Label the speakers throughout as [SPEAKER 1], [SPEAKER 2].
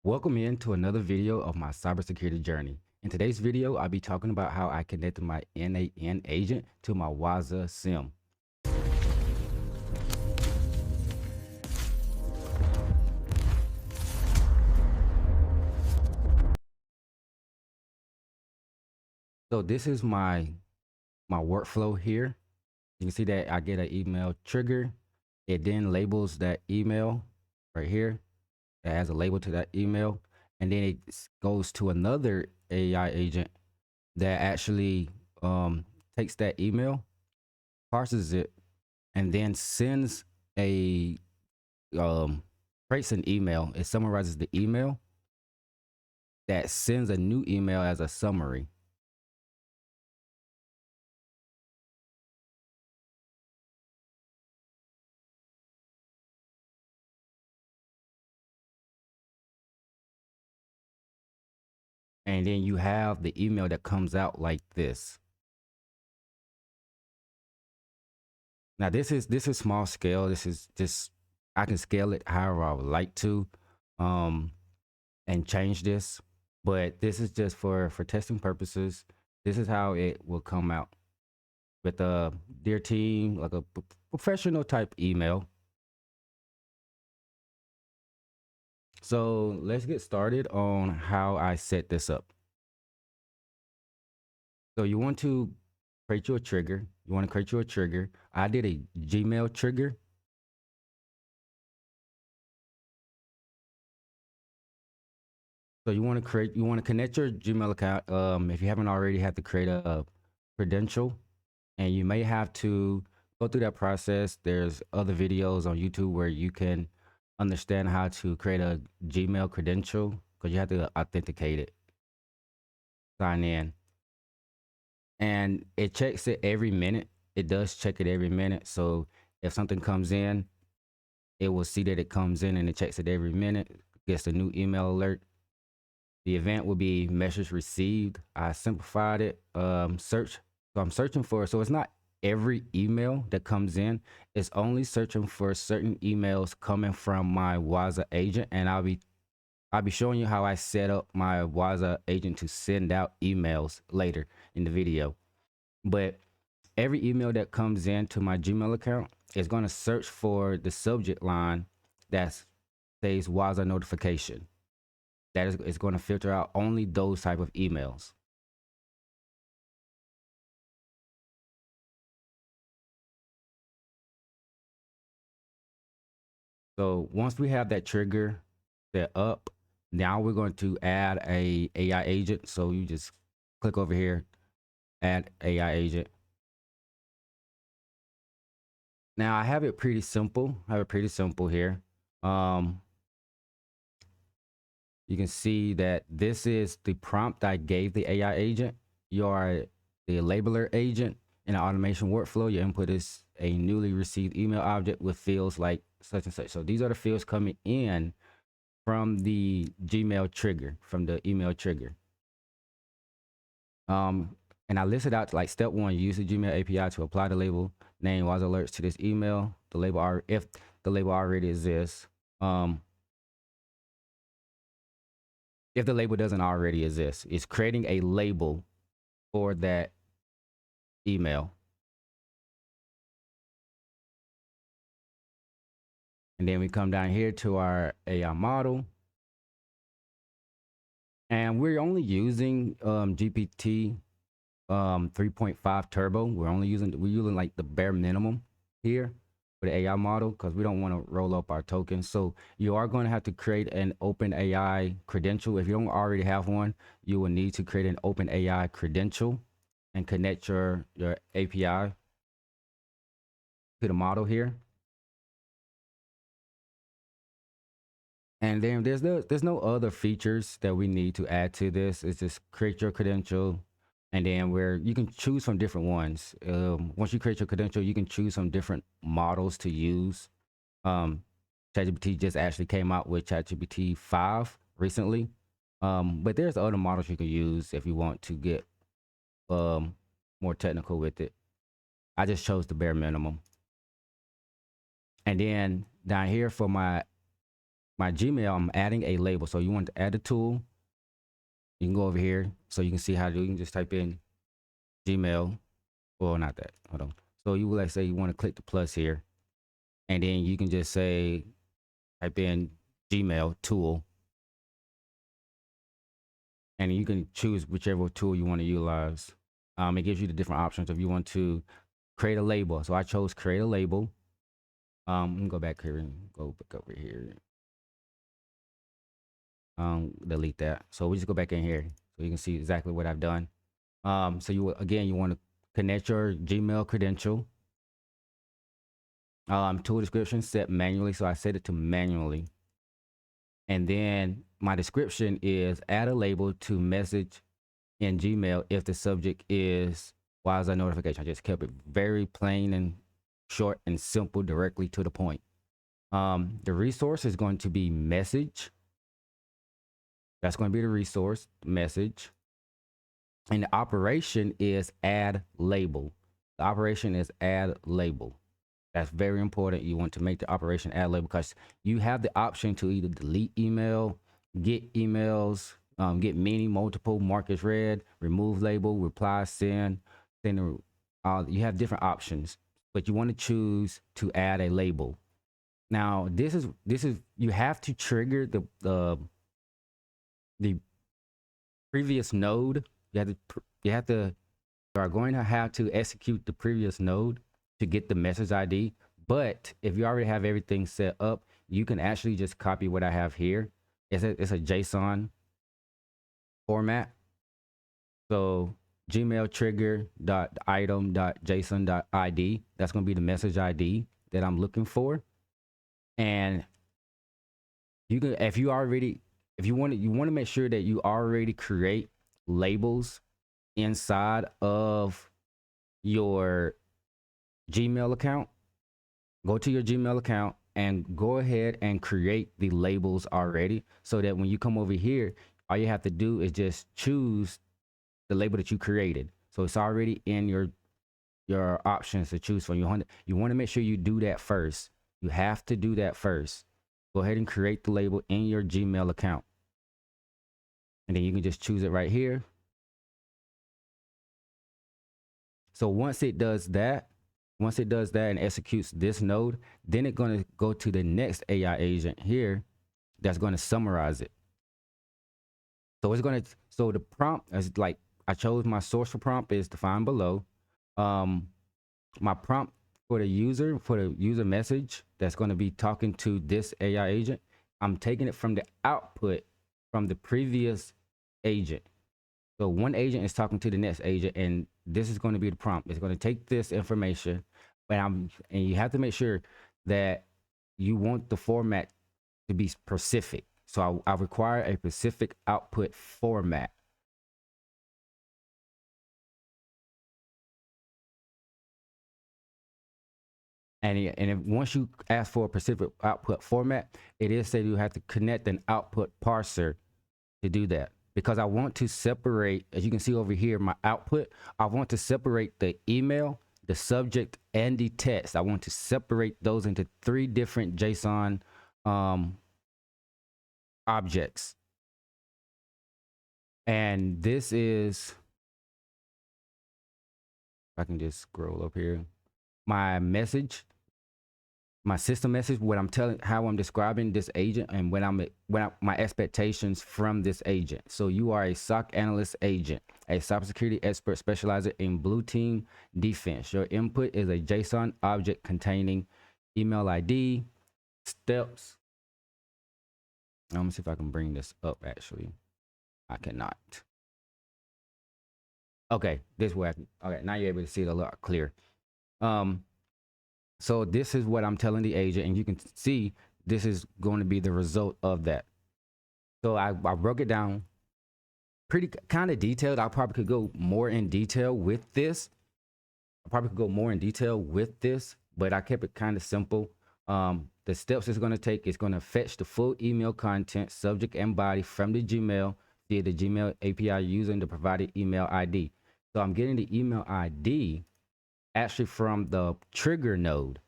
[SPEAKER 1] Welcome into another video of my cybersecurity journey. In today's video, I'll be talking about how I connected my n8n agent to my Waza SIEM. So this is my workflow here. You can see that I get an email trigger. It then labels that email right here. It has a label to that email. And then it goes to another AI agent that actually takes that email, parses it, and then sends a creates an email. It summarizes the email that sends a new email as a summary. And then you have the email that comes out like this. Now this is small scale. This is just, I can scale it however I would like to and change this, but this is just for testing purposes. This is how it will come out with a dear team, like a professional type email. So let's get started on how I set this up. So you want to create you a trigger. You want to create you a trigger. I did a Gmail trigger. So you want to connect your Gmail account. If you haven't already, have to create a credential, and you may have to go through that process. There's other videos on YouTube where you can understand how to create a Gmail credential, because you have to authenticate it, sign in, and it checks it every minute. It does check it every minute. So if something comes in, it will see that it comes in, and it checks it every minute, gets a new email alert. The event will be message received. I simplified it. Search. So I'm searching for, so it's not every email that comes in. It's only searching for certain emails coming from my Waza agent, and I'll be showing you how I set up my Waza agent to send out emails later in the video. But every email that comes into my Gmail account is going to search for the subject line that says Waza notification. That is going to filter out only those type of emails. So once we have that trigger set up, now we're going to add a AI agent. So you just click over here, add AI agent. Now I have it pretty simple. Here. You can see that this is the prompt I gave the AI agent. You are the labeler agent in an automation workflow. Your input is a newly received email object with fields like such and such. So these are the fields coming in from the Gmail trigger, from the email trigger. And I listed out like step one, use the Gmail API to apply the label name Waza alerts to this email. The label if the label already exists. If the label doesn't already exist, it's creating a label for that email. And then we come down here to our AI model. And we're only using GPT 3.5 Turbo. We're using like the bare minimum here for the AI model, because we don't want to roll up our tokens. So you are going to have to create an OpenAI credential. If you don't already have one, you will need to create an OpenAI credential and connect your API to the model here. And then there's no other features that we need to add to this. It's just create your credential, and then where you can choose from different ones. Once you create your credential, you can choose some different models to use. ChatGPT just actually came out with ChatGPT 5 recently, but there's other models you can use if you want to get more technical with it. I just chose the bare minimum. And then down here for my my Gmail, I'm adding a label. So you want to add a tool, you can go over here so you can see how to do. You can just type in Gmail. Well, not that. Hold on. So you will, like, say you want to click the plus here, and then you can just say type in Gmail tool, and you can choose whichever tool you want to utilize. It gives you the different options if you want to create a label. So I chose create a label. I'm gonna go back here and go back over here. Delete that. So we just go back in here so you can see exactly what I've done. So you want to connect your Gmail credential. Tool description set manually, so I set it to manually. And then my description is add a label to message in Gmail if the subject is Waza notification. I just kept it very plain and short and simple, directly to the point. The resource is going to be message. That's going to be the resource, message. And the operation is add label. The operation is add label. That's very important. You want to make the operation add label because you have the option to either delete email, get emails, get many, multiple, mark as read, remove label, reply, send. You have different options, but you want to choose to add a label. Now, this is you have to trigger the previous node. You are going to have to execute the previous node to get the message ID. But if you already have everything set up, you can actually just copy what I have here. It's a JSON format. So Gmail trigger dot item dot JSON dot ID. That's going to be the message ID that I'm looking for. And you can, if you want to make sure that you already create labels inside of your Gmail account, go to your Gmail account and go ahead and create the labels already, so that when you come over here, all you have to do is just choose the label that you created. So it's already in your options to choose from. You want to make sure you do that first. You have to do that first. Go ahead and create the label in your Gmail account. And then you can just choose it right here. So once it does that and executes this node, then it's going to go to the next AI agent here that's going to summarize it. So so the prompt is like, I chose my source for prompt is defined below. My prompt for the user message that's going to be talking to this AI agent, I'm taking it from the output from the previous agent. So one agent is talking to the next agent, and this is going to be the prompt. It's going to take this information, and you have to make sure that you want the format to be specific. So I require a specific output format. And once you ask for a specific output format, it is said you have to connect an output parser to do that. Because I want to separate, as you can see over here, my output, I want to separate the email, the subject, and the text. I want to separate those into 3 different JSON objects. And this is, if I can just scroll up here, my message, my system message, what I'm telling, how I'm describing this agent, and my expectations from this agent. So you are a SOC analyst agent, a cybersecurity expert specializing in blue team defense. Your input is a JSON object containing email ID, steps. Let me see if I can bring this up. Actually, I cannot. Okay, this way. Okay, now you're able to see it a lot clearer. So this is what I'm telling the agent, and you can see this is going to be the result of that. So I broke it down pretty kind of detailed. I probably could go more in detail with this. But I kept it kind of simple. The steps it's going to take is going to fetch the full email content, subject and body from the Gmail via the Gmail API using the provided email ID. So I'm getting the email ID actually from the trigger node,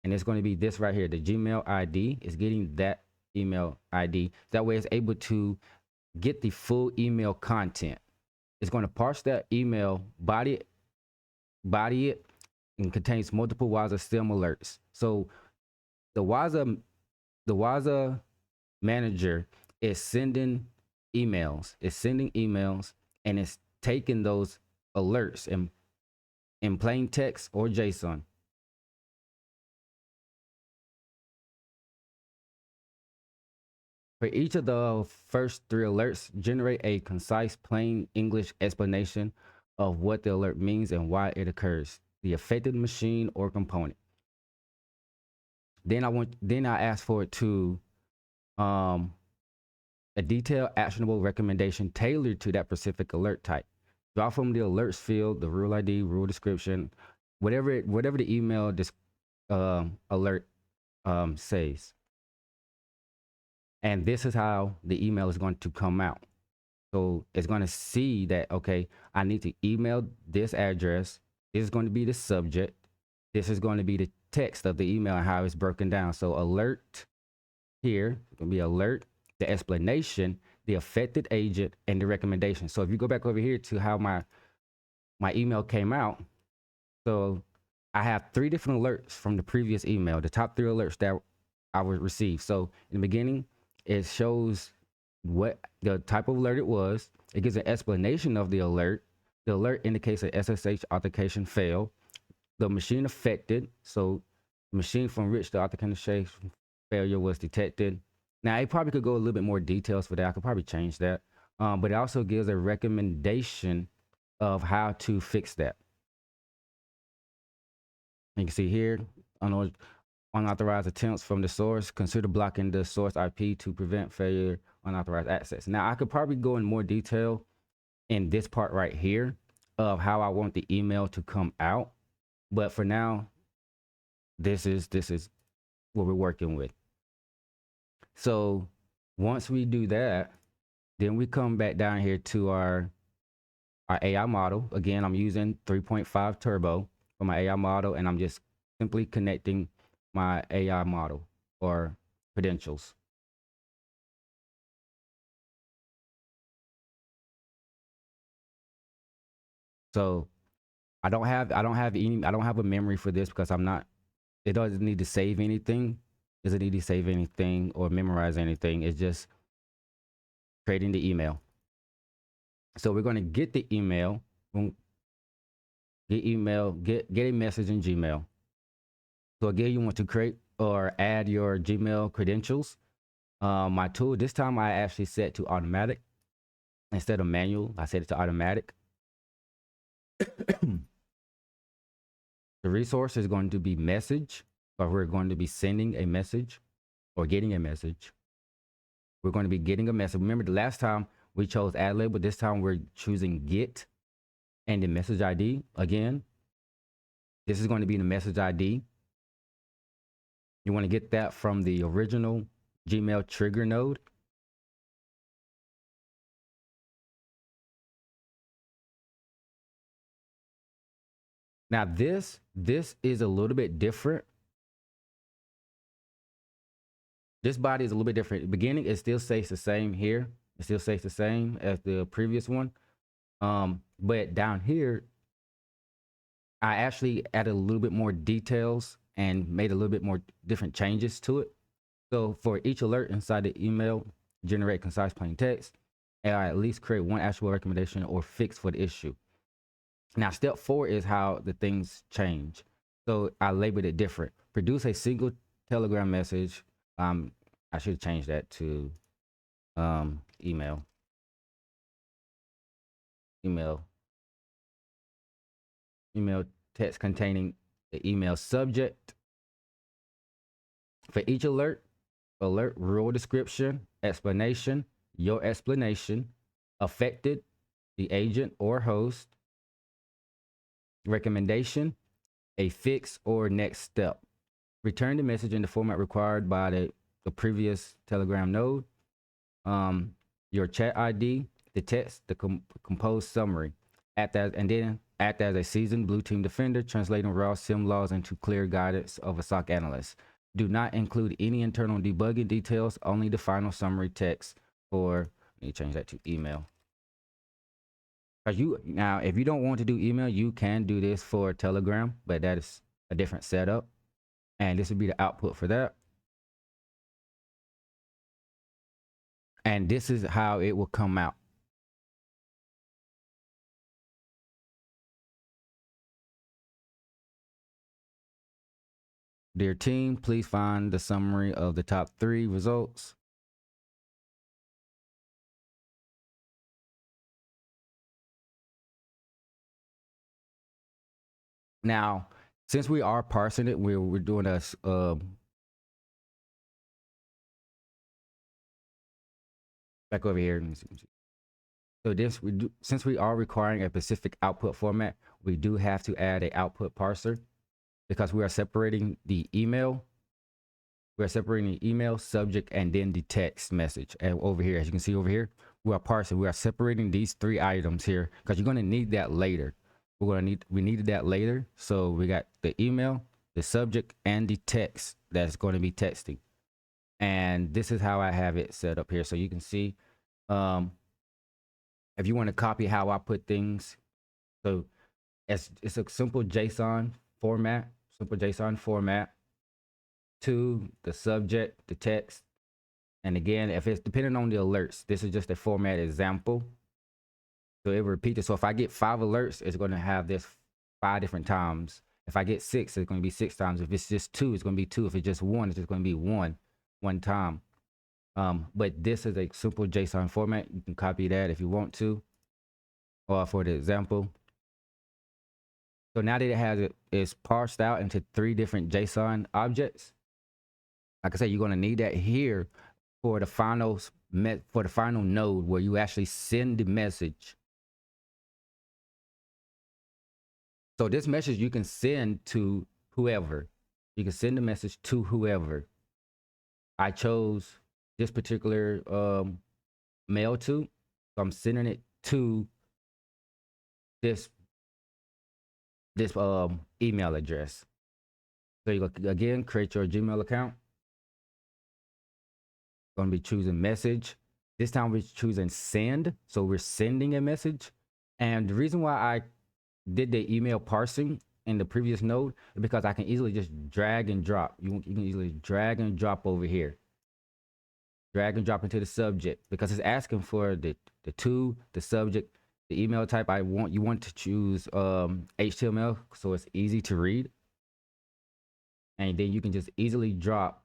[SPEAKER 1] and it's going to be this right here. The Gmail ID is getting that email ID. That way it's able to get the full email content. It's going to parse that email, body it, and contains multiple Waza SIEM alerts. So the Waza manager is sending emails. And it's taking those alerts in plain text or JSON. For each of the first 3 alerts, generate a concise, plain English explanation of what the alert means and why it occurs, the affected machine or component. Then I ask for it to a detailed, actionable recommendation tailored to that specific alert type. Draw from the alerts field, the rule ID, rule description, whatever the email alert says. And this is how the email is going to come out. So it's going to see that, okay, I need to email this address. This is going to be the subject. This is going to be the text of the email and how it's broken down. So alert here, it's going to be alert, the explanation, the affected agent, and the recommendation. So if you go back over here to how my email came out, so I have 3 different alerts from the previous email, the top 3 alerts that I would receive. So in the beginning, it shows what the type of alert it was. It gives an explanation of the alert. The alert indicates a SSH authentication failed. The machine affected, so the machine from which the authentication failure was detected. Now, it probably could go a little bit more details for that. I could probably change that. But it also gives a recommendation of how to fix that. You can see here, unauthorized attempts from the source. Consider blocking the source IP to prevent failure unauthorized access. Now, I could probably go in more detail in this part right here of how I want the email to come out. But for now, this is what we're working with. So once we do that, then we come back down here to our AI model. Again, I'm using 3.5 Turbo for my AI model, and I'm just simply connecting my AI model or credentials. So I don't have a memory for this because it doesn't need to save anything. It doesn't need to save anything or memorize anything. It's just creating the email. So we're going to get the email, get a message in Gmail. So again, you want to create or add your Gmail credentials. My tool, this time I actually set to automatic instead of manual. I set it to automatic. The resource is going to be message, or we're going to be sending a message or getting a message. We're going to be getting a message. Remember the last time we chose add label, this time we're choosing get and the message ID. Again, this is going to be the message ID. You want to get that from the original Gmail trigger node. Now this is a little bit different. This body is a little bit different. The beginning, it still stays the same here. It still stays the same as the previous one. But down here, I actually added a little bit more details and made a little bit more different changes to it. So for each alert inside the email, generate concise plain text, and I at least create one actual recommendation or fix for the issue. Now, step 4 is how the things change. So I labeled it different. Produce a single Telegram message. I should change that to email text containing the email subject. For each alert rule description, explanation, your explanation, affected, the agent or host, recommendation, a fix or next step. Return the message in the format required by the previous Telegram node. Your chat ID, the text, the composed summary. And then act as a seasoned blue team defender, translating raw SIEM laws into clear guidance of a SOC analyst. Do not include any internal debugging details, only the final summary text for, let me change that to email. Because now, if you don't want to do email, you can do this for Telegram, but that is a different setup. And this would be the output for that. And this is how it will come out. Dear team, please find the summary of the top 3 results. Now, since we are parsing it, we're doing a back over here. So this since we are requiring a specific output format, we do have to add an output parser because we are separating the email. We're separating the email, subject, and then the text message. And over here, as you can see over here, we are parsing. We are separating these 3 items here because you're going to need that later. We needed that later. So we got the email, the subject, and the text that's going to be texting. And this is how I have it set up here. So you can see, if you want to copy how I put things, so it's a simple JSON format, to the subject, the text. And again, if it's depending on the alerts, this is just a format example. So it repeats it. So if I get 5 alerts, it's going to have this 5 different times. If I get 6, it's going to be 6 times. If it's just 2, it's going to be 2. If it's just 1, it's just going to be one time. But this is a simple JSON format. You can copy that if you want to, or for the example. So now that it has it's parsed out into 3 different JSON objects. Like I said, you're going to need that here for the final node where you actually send the message. So this message you can send to whoever. You can send the message to whoever. I chose this particular mail to, so I'm sending it to this email address. So you again create your Gmail account. Going to be choosing message. This time we're choosing send, so we're sending a message. And the reason why I did the email parsing in the previous node is because I can easily just drag and drop. You can easily drag and drop over here. Drag and drop into the subject because it's asking for the subject, the email type. You want to choose HTML so it's easy to read, and then you can just easily drop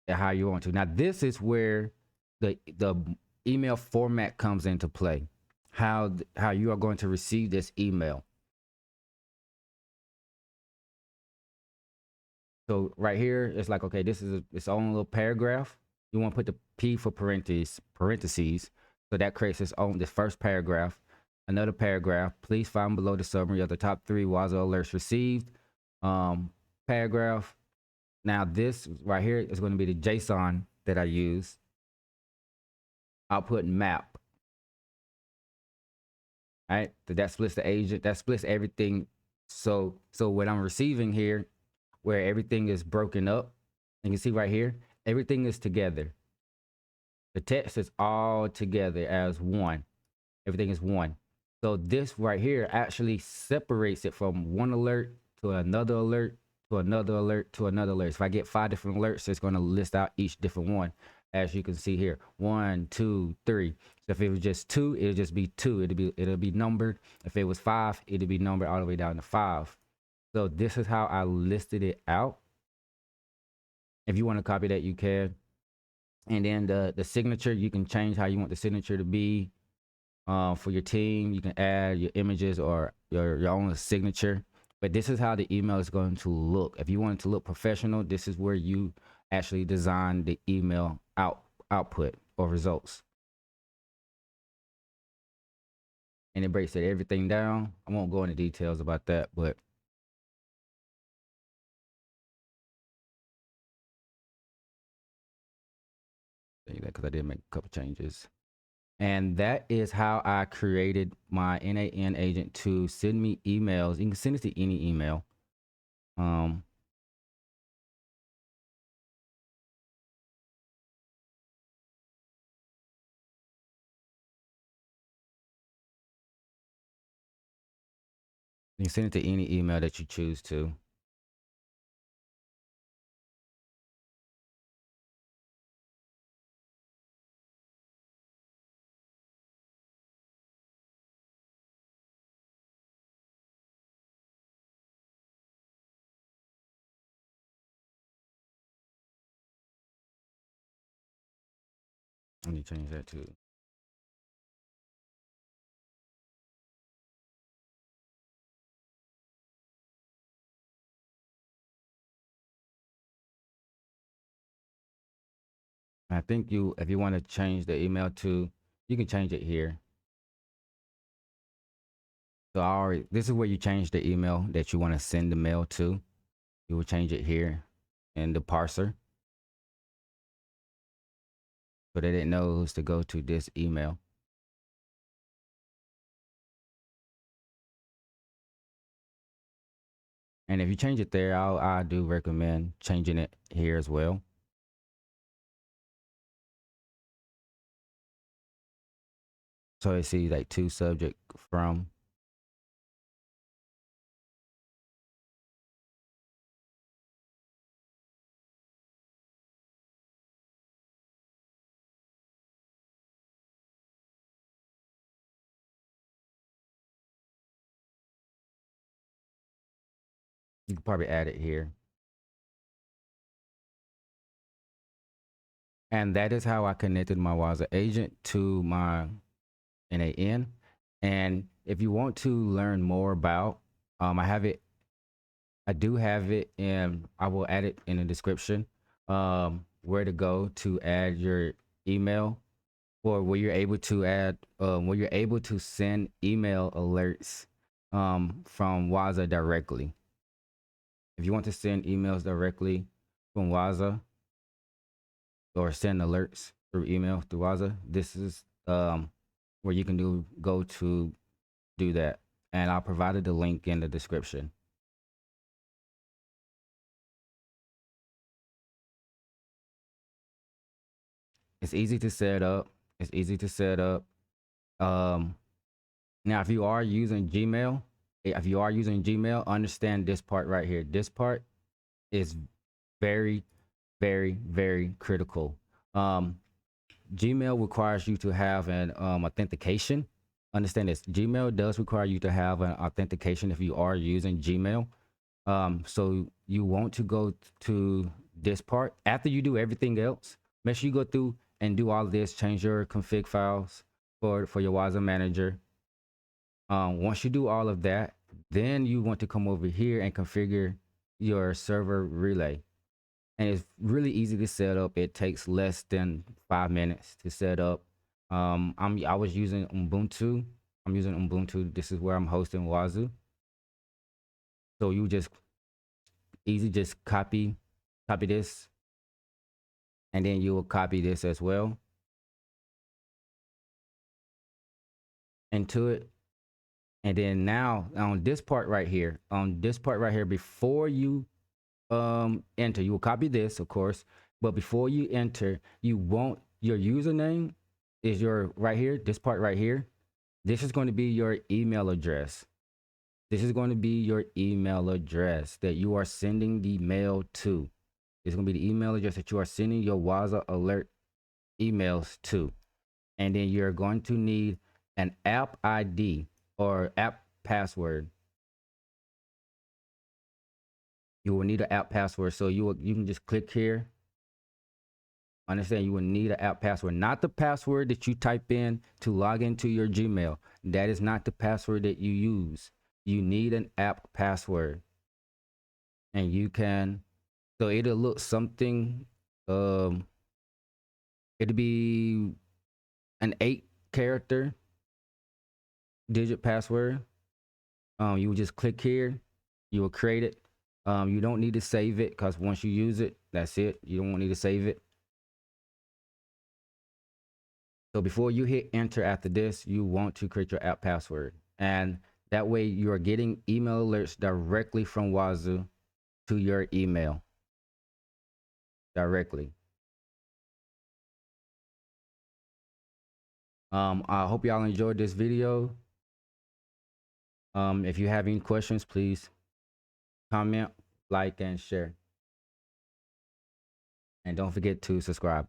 [SPEAKER 1] how you want to. Now this is where the email format comes into play. How you are going to receive this email. So right here, it's like, okay, this is its own little paragraph. You want to put the P for parentheses. So that creates this first paragraph. Another paragraph. Please find below the summary of the top 3 Wazuh alerts received. Paragraph. Now this right here is going to be the JSON that I use. Output map. All right. So that splits the agent. That splits everything. So what I'm receiving here, where everything is broken up, you can see right here, everything is together. The text is all together as one. Everything is one. So this right here actually separates it from one alert to another alert to another alert to another alert. So if I get 5 different alerts, it's going to list out each different one. As you can see here, 1, 2, 3. So if it was just 2, it'll just be 2. It'll be numbered. If it was 5, it'll be numbered all the way down to 5. So this is how I listed it out. If you want to copy that, you can. And then the signature, you can change how you want the signature to be. For your team, you can add your images or your own signature. But this is how the email is going to look. If you want it to look professional, this is where you actually design the email output or results. And it breaks everything down. I won't go into details about that, but because I did make a couple changes. And that is how I created my n8n agent to send me emails. You can send it to any email. You can send it to any email that you choose to. Let me change that to. I think if you want to change the email to, you can change it here. So this is where you change the email that you want to send the mail to. You will change it here in the parser. So that it knows to go to this email. And if you change it there, I do recommend changing it here as well. So it sees like to subject from. You can probably add it here. And that is how I connected my Waza agent to my n8n. And if you want to learn more about, I do have it, and I will add it in the description, where to go to add your email, or where you're able to where you're able to send email alerts from Waza directly. If you want to send emails directly from Waza or send alerts through email through Waza, this is where you can go to do that. And I provided the link in the description. It's easy to set up. It's easy to set up. Um, Now, if you are using Gmail, understand this part right here. This part is very, very, very critical. Um, Gmail requires you to have an authentication. Understand this. Gmail does require you to have an authentication if you are using Gmail. So you want to go to this part after you do everything else. Make sure you go through and do all of this. Change your config files for your Waza manager. Once you do all of that, then you want to come over here and configure your server relay. And it's really easy to set up. It takes less than 5 minutes to set up. I was using Ubuntu. I'm using Ubuntu. This is where I'm hosting Wazuh. So you just copy this, and then you will copy this as well into it. And then now on this part right here, before you enter, you will copy this, of course, but before you enter, you want your username is your right here, this part right here. This is going to be your email address. This is going to be your email address that you are sending the mail to. It's going to be the email address that you are sending your Waza alert emails to. And then you're going to need an app ID or app password. You will need an app password. So you can just click here. Understand, you will need an app password, not the password that you type in to log into your Gmail. That is not the password that you use. You need an app password. And you can, so it'll look something, it'll be an 8-character digit password. You will just click here, you will create it. You don't need to save it, because once you use it, that's it. You don't need to save it. So before you hit enter after this, you want to create your app password. And that way you are getting email alerts directly from Wazuh to your email directly. I hope y'all enjoyed this video. If you have any questions, please comment, like, and share. And don't forget to subscribe.